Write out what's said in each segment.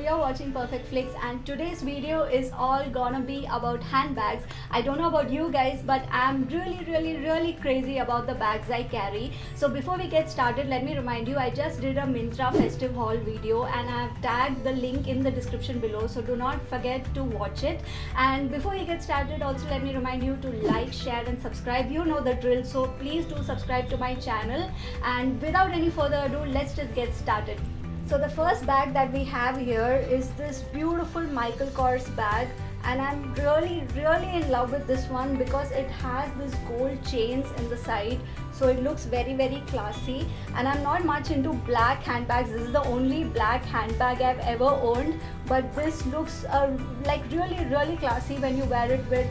you're watching Perfect Flicks and today's video is all gonna be about handbags. I don't know about you guys, but I'm really crazy about the bags I carry. So before we get started, let me remind you, I just did a Myntra festive haul video and I've tagged the link in the description below, so do not forget to watch it. And before we get started, also let me remind you to like, share and subscribe. You know the drill, so please do subscribe to my channel. And without any further ado, let's just get started. So the first bag that we have here is this beautiful Michael Kors bag, and I'm really in love with this one because it has this gold chains in the side, so it looks very classy. And I'm not much into black handbags. This is the only black handbag I've ever owned, but this looks like really classy when you wear it with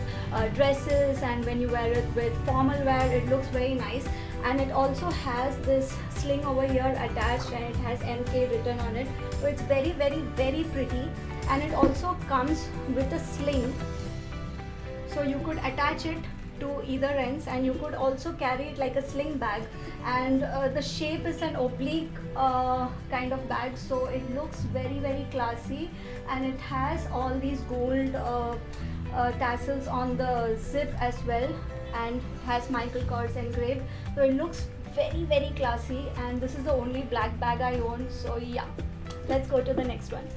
dresses, and when you wear it with formal wear, it looks very nice. And it also has this sling over here attached, and it has MK written on it, so it's very pretty. And it also comes with a sling, so you could attach it to either ends, and you could also carry it like a sling bag. And the shape is an oblique kind of bag, so it looks very classy. And it has all these gold tassels on the zip as well, and has Michael Kors engraved, so it looks very classy. And this is the only black bag I own, so yeah, let's go to the next one.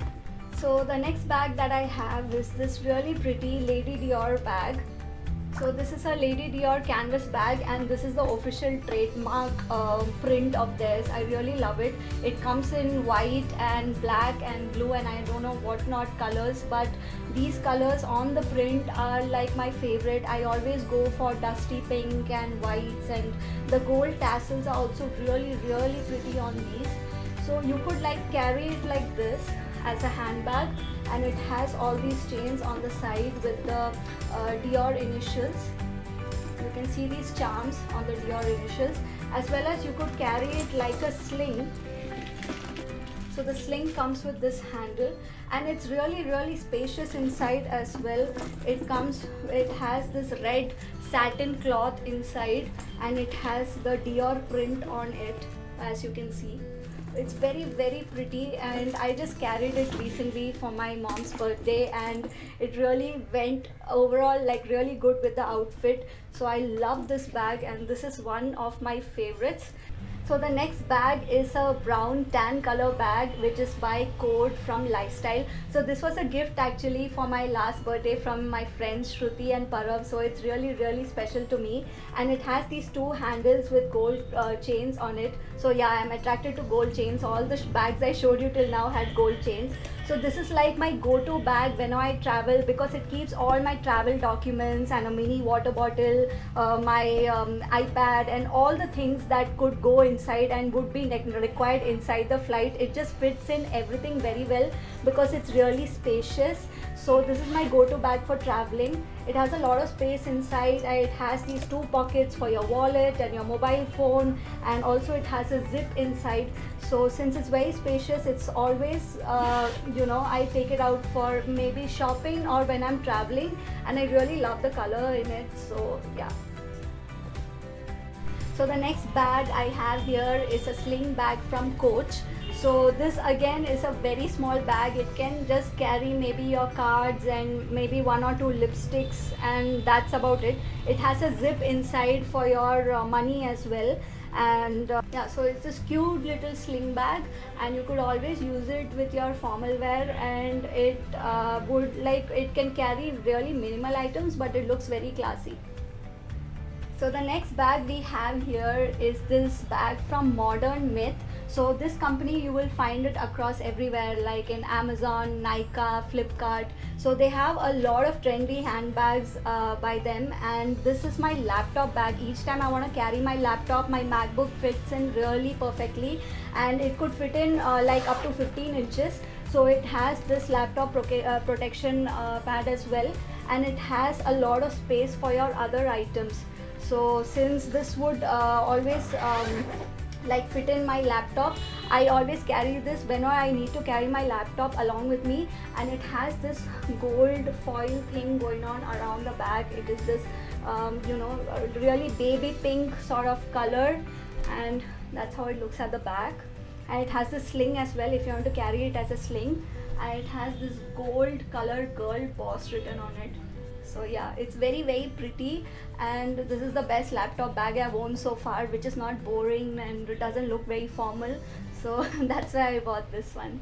So the next bag that I have is this really pretty Lady Dior bag. So this is a Lady Dior canvas bag, and this is the official trademark print of theirs. I really love it. It comes in white and black and blue, and I don't know what not colors, but these colors on the print are like my favorite. I always go for dusty pink and whites, and the gold tassels are also really pretty on these. So you could like carry it like this as a handbag, and it has all these chains on the side with the Dior initials. You can see these charms on the Dior initials, as well as you could carry it like a sling. So the sling comes with this handle, and it's really spacious inside as well. It has this red satin cloth inside, and it has the Dior print on it, as you can see. It's very pretty, and I just carried it recently for my mom's birthday, and it really went overall like really good with the outfit. So I love this bag, and this is one of my favorites. So the next bag is a brown tan color bag, which is by Code from Lifestyle. So this was a gift actually for my last birthday from my friends Shruti and Parav, so it's really special to me. And it has these two handles with gold chains on it. So yeah, I'm attracted to gold chains. All the bags I showed you till now had gold chains. So this is like my go-to bag when I travel, because it keeps all my travel documents and a mini water bottle, my iPad, and all the things that could go inside and would be required inside the flight. It just fits in everything very well because it's really spacious. So this is my go-to bag for traveling. It has a lot of space inside, and it has these two pockets for your wallet and your mobile phone, and also it has a zip inside. So since it's very spacious, it's always I take it out for maybe shopping or when I'm traveling, and I really love the color in it. So yeah. So the next bag I have here is a sling bag from Coach. So this again is a very small bag. It can just carry maybe your cards and maybe one or two lipsticks, and that's about it. It has a zip inside for your money as well. And yeah, so it's this cute little sling bag, and you could always use it with your formal wear, and it it can carry really minimal items, but it looks very classy. So the next bag we have here is this bag from Modern Myth. So this company, you will find it across everywhere, like in Amazon, Nykaa, Flipkart. So they have a lot of trendy handbags by them, and this is my laptop bag. Each time I want to carry my laptop, my MacBook fits in really perfectly, and it could fit in like up to 15 inches. So it has this laptop protection pad as well, and it has a lot of space for your other items. So since this would always like fit in my laptop, I always carry this whenever I need to carry my laptop along with me. And it has this gold foil thing going on around the bag. It is this really baby pink sort of color, and that's how it looks at the back. And it has a sling as well if you want to carry it as a sling. and it has this gold color girl boss written on it. So yeah, it's very pretty, and this is the best laptop bag I've owned so far, which is not boring and it doesn't look very formal. So that's why I bought this one.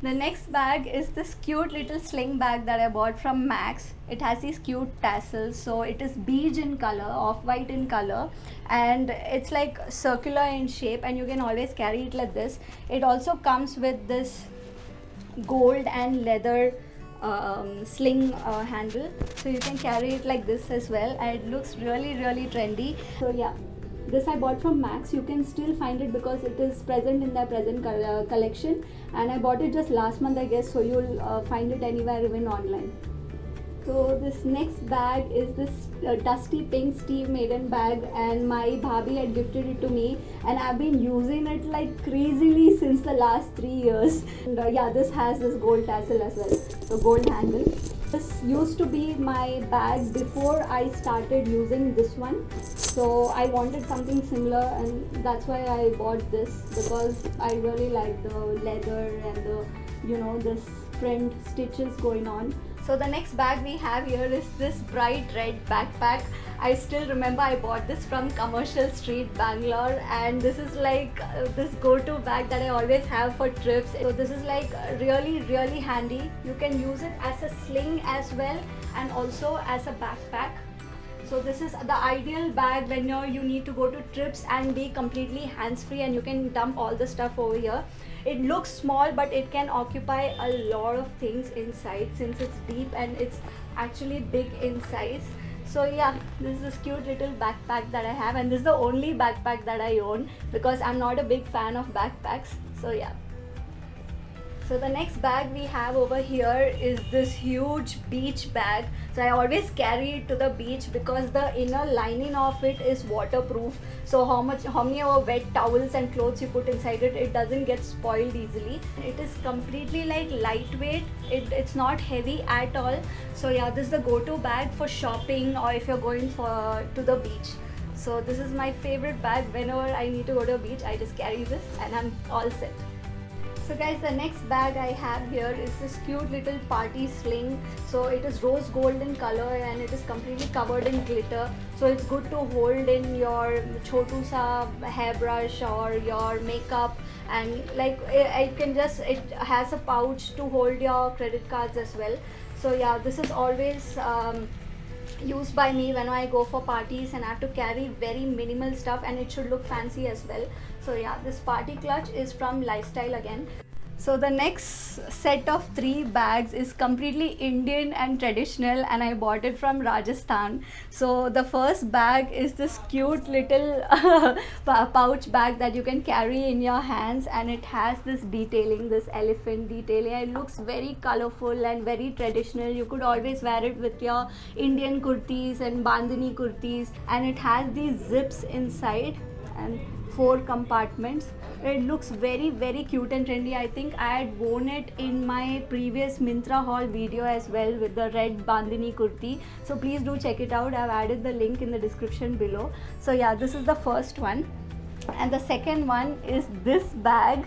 The next bag is this cute little sling bag that I bought from Max. It has these cute tassels, so it is beige in color, off-white in color, and it's like circular in shape, and you can always carry it like this. It also comes with this gold and leather sling handle, so you can carry it like this as well, and it looks really trendy. So yeah, this I bought from Max. You can still find it because it is present in their present collection, and I bought it just last month I guess, so you'll find it anywhere even online. So this next bag is this dusty pink Steve Madden bag, and my bhabhi had gifted it to me, and I've been using it like crazily since the last 3 years. And yeah, this has this gold tassel as well, so gold handle. This used to be my bag before I started using this one, so I wanted something similar, and that's why I bought this, because I really like the leather and the, you know, this print stitches going on. So the next bag we have here is this bright red backpack. I still remember I bought this from Commercial Street, Bangalore, and this is like this go-to bag that I always have for trips. So this is like really handy. You can use it as a sling as well, and also as a backpack. So this is the ideal bag when you need to go to trips and be completely hands-free, and you can dump all the stuff over here. It looks small, but it can occupy a lot of things inside since it's deep and it's actually big in size. So yeah, this is this cute little backpack that I have, and this is the only backpack that I own because I'm not a big fan of backpacks. So yeah. So the next bag we have over here is this huge beach bag. So I always carry it to the beach because the inner lining of it is waterproof. So how many wet towels and clothes you put inside it, it doesn't get spoiled easily. It is completely like lightweight. It's not heavy at all. So yeah, this is the go-to bag for shopping or if you're going to the beach. So this is my favorite bag. Whenever I need to go to a beach, I just carry this and I'm all set. So guys, the next bag I have here is this cute little party sling. So it is rose gold in color and it is completely covered in glitter. So it's good to hold in your chotu sa hairbrush or your makeup, and like it has a pouch to hold your credit cards as well. So yeah, this is always used by me when I go for parties and I have to carry very minimal stuff, and it should look fancy as well. So yeah, this party clutch is from Lifestyle again. So the next set of 3 bags is completely Indian and traditional, and I bought it from Rajasthan. So the first bag is this cute little pouch bag that you can carry in your hands, and it has this detailing, this elephant detailing. It looks very colorful and very traditional. You could always wear it with your Indian kurtis and bandhani kurtis, and it has these zips inside and 4 compartments. It looks very cute and trendy. I think I had worn it in my previous Myntra haul video as well with the red bandhani kurti. So please do check it out. I've added the link in the description below. So yeah, this is the first one. And the second one is this bag.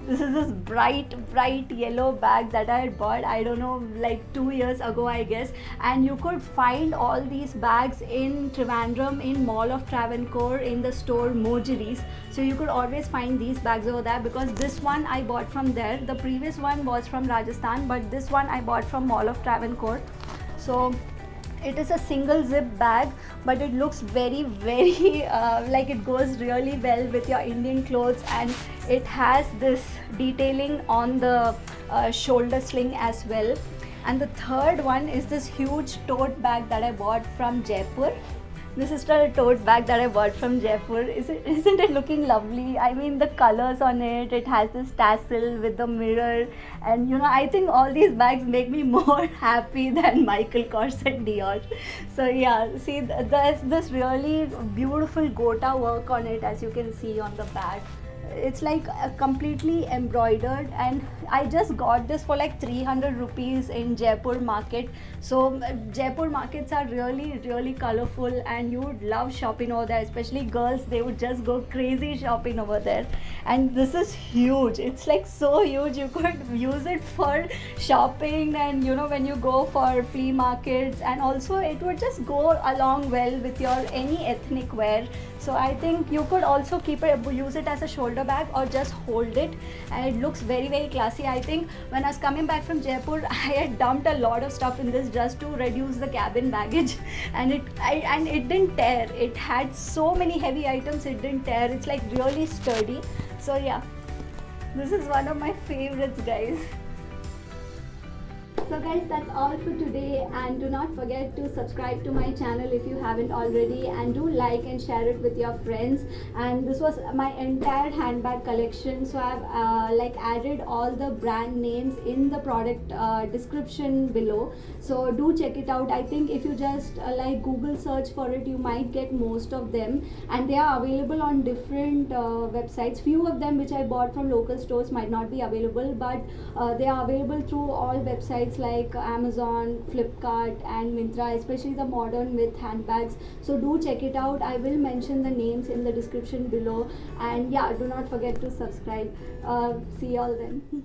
This is this bright yellow bag that I had bought, I don't know, like 2 years ago I guess. And you could find all these bags in Trivandrum, in Mall of Travancore, in the store Mojeries. So you could always find these bags over there, because this one I bought from there. The previous one was from Rajasthan, but this one I bought from Mall of Travancore. So it is a single zip bag, but it looks very like it goes really well with your Indian clothes, and it has this detailing on the shoulder sling as well. And the third one is this huge tote bag that I bought from Jaipur. This is the tote bag that I bought from Jaipur. Isn't it looking lovely? I mean, the colors on it, it has this tassel with the mirror, and you know, I think all these bags make me more happy than Michael Kors and Dior. So yeah, see, there's this really beautiful gota work on it, as you can see on the back. it's like completely embroidered, and I just got this for like 300 rupees in Jaipur market. So Jaipur markets are really colorful, and you would love shopping over there, especially girls. They would just go crazy shopping over there. And this is huge, it's like so huge, you could use it for shopping, and you know, when you go for flea markets, and also it would just go along well with your any ethnic wear. So I think you could also keep it, use it as a shoulder bag, or just hold it, and it looks very classy. I think when I was coming back from Jaipur, I had dumped a lot of stuff in this just to reduce the cabin baggage, and it didn't tear. It had so many heavy items, it didn't tear. It's like really sturdy. So yeah, this is one of my favorites, guys. So guys, that's all for today, and do not forget to subscribe to my channel if you haven't already, and do like and share it with your friends. And this was my entire handbag collection, so I've like added all the brand names in the product description below, so do check it out. I think if you just like Google search for it, you might get most of them, and they are available on different websites. Few of them which I bought from local stores might not be available, but they are available through all websites like Amazon, Flipkart and Myntra, especially the modern with handbags. So do check it out. I will mention the names in the description below, and yeah, do not forget to subscribe. See y'all then.